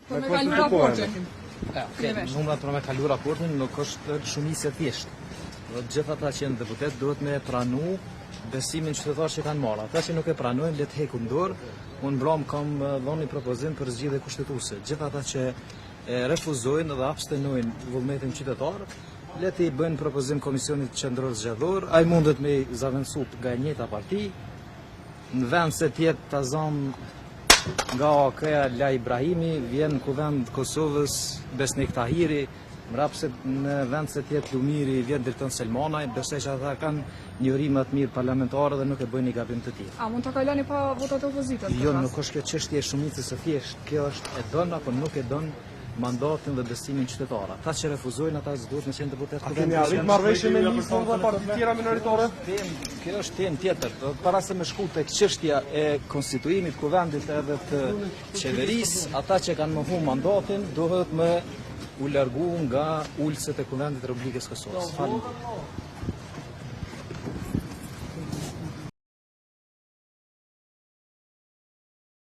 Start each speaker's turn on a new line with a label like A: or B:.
A: Me kalu raportin.
B: Numrat për me kalu raportin nuk është shumicë e thjeshtë. Gjithë ata që janë deputet duhet me pranu besimin qytetar që kanë marrë. Ata që nuk e pranojnë le të heqin dorë. Unë mbram kam dhënë një propozim për zgjedhje kushtetuese. Gjithë ata që refuzojnë dhe abstenojnë vullnetin qytetar, le të i bëjnë propozim Komisionit Qendror Zgjedhor. Ai mundet me zaventsu nga e njëjta parti. Në vend se tjetë të zonë nga AK-ja La Ibrahimi, vjen kuvend Kosovës Besnik Tahiri, mrapse në vend se tjetë Lumiri vjen Dirton Selmanaj, besoj që ata kanë një uri më të mirë parlamentare dhe nuk e bëjnë një gabim të tillë.
A: A mund të kaloni pa votat e opozitës?
B: Jo, nuk është kjo çështje e shumicës së thjeshtë, kjo është e don apo nuk e don mandatin dhe besimin qytetar. Ata që refuzojnë, ata duhet me qenë deputet.
C: A keni arrit marrëveshje me nisë dhe parti tjera minoritare?
B: Kjo është temë tjetër. Para se me shku tek çështja e konstituimit kuvendit edhe të qeverisë, ata që kanë mohu mandatin duhet me u largu nga ulëset e kuvendit të Republikës Kosovës.